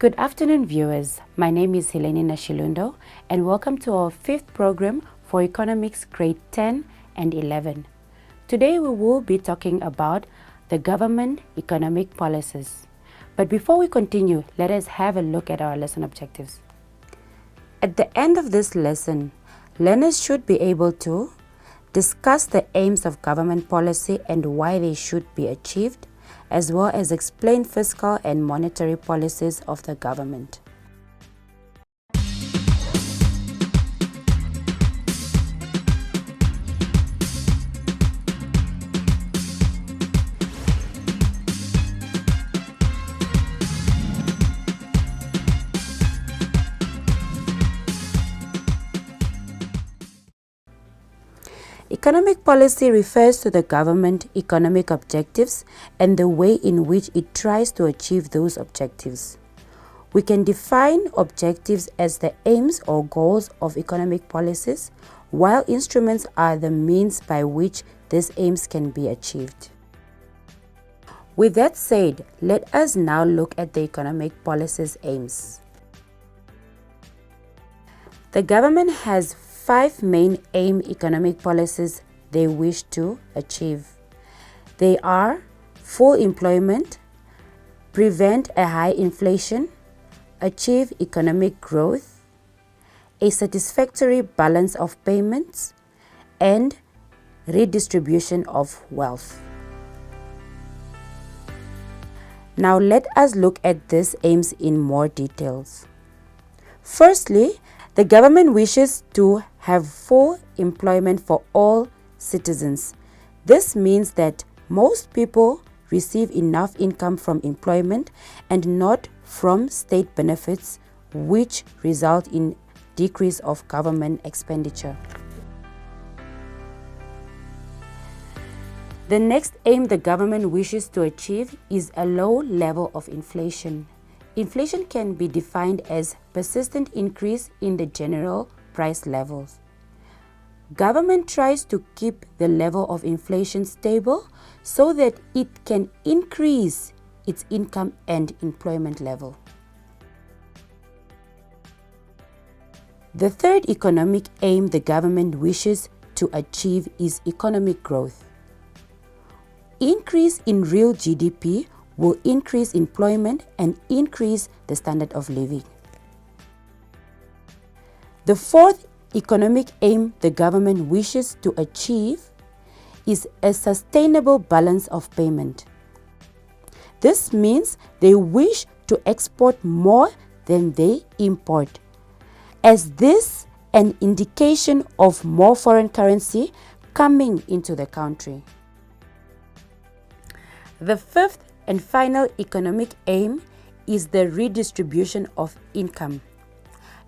Good afternoon, viewers. My name is Helene Nashilundo, and welcome to our 5th program for Economics Grade 10 and 11. Today we will be talking about the government economic policies. But before we continue, let us have a look at our lesson objectives. At the end of this lesson, learners should be able to discuss the aims of government policy and why they should be achieved, as well as explain fiscal and monetary policies of the government. Economic policy refers to the government economic objectives and the way in which it tries to achieve those objectives. We can define objectives as the aims or goals of economic policies, while instruments are the means by which these aims can be achieved. With that said, let us now look at the economic policy's aims. The government has 5 main economic policies they wish to achieve. They are full employment, prevent a high inflation, achieve economic growth, a satisfactory balance of payments, and redistribution of wealth. Now let us look at these aims in more details. Firstly, the government wishes to have full employment for all citizens. This means that most people receive enough income from employment and not from state benefits, which result in decrease of government expenditure. The next aim the government wishes to achieve is a low level of inflation. Inflation can be defined as persistent increase in the general price levels. Government tries to keep the level of inflation stable so that it can increase its income and employment level. The third economic aim the government wishes to achieve is economic growth. Increase in real GDP will increase employment and increase the standard of living. The fourth economic aim the government wishes to achieve is a sustainable balance of payment. This means they wish to export more than they import, as this an indication of more foreign currency coming into the country. The fifth and final economic aim is the redistribution of income.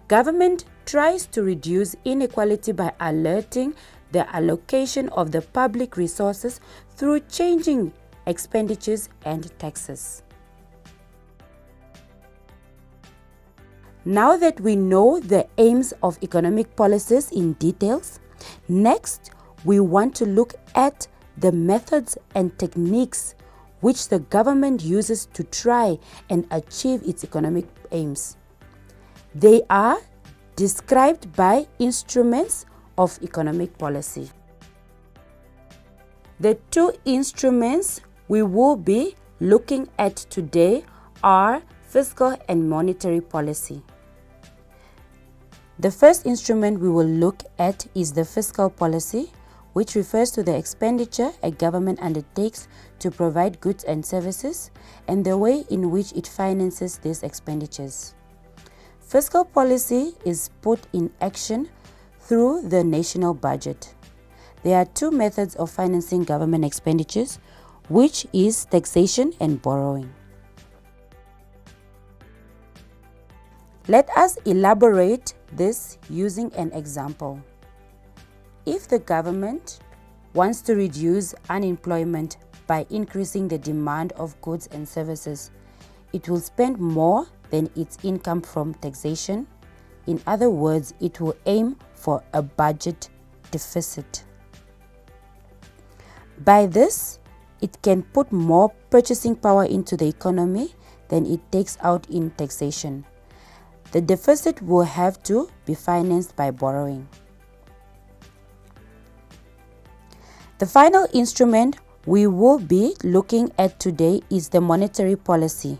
Government tries to reduce inequality by alerting the allocation of the public resources through changing expenditures and taxes. Now that we know the aims of economic policies in details, next we want to look at the methods and techniques which the government uses to try and achieve its economic aims. They are described by instruments of economic policy. The 2 instruments we will be looking at today are fiscal and monetary policy. The first instrument we will look at is the fiscal policy, which refers to the expenditure a government undertakes to provide goods and services and the way in which it finances these expenditures. Fiscal policy is put in action through the national budget. There are 2 methods of financing government expenditures, which is taxation and borrowing. Let us elaborate this using an example. If the government wants to reduce unemployment by increasing the demand of goods and services, it will spend more than its income from taxation. In other words, it will aim for a budget deficit. By this, it can put more purchasing power into the economy, than it takes out in taxation. The deficit will have to be financed by borrowing. The final instrument we will be looking at today is the monetary policy.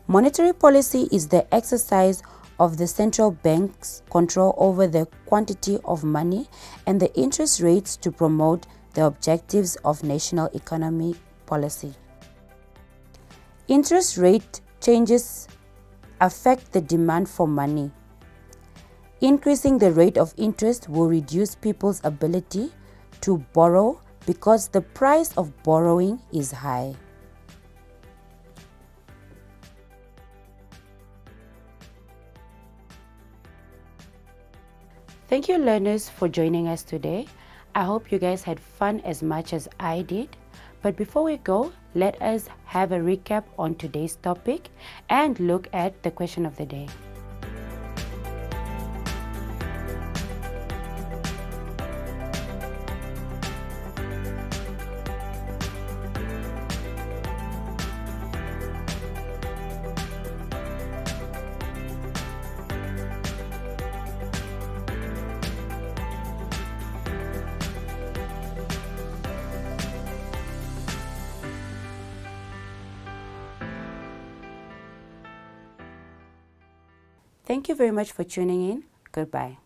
Monetary policy is the exercise of the central bank's control over the quantity of money and the interest rates to promote the objectives of national economic policy. Interest rate changes affect the demand for money. Increasing the rate of interest will reduce people's ability to borrow because the price of borrowing is high. Thank you, learners, for joining us today. I hope you guys had fun as much as I did. But before we go, let us have a recap on today's topic and look at the question of the day. Thank you very much for tuning in. Goodbye.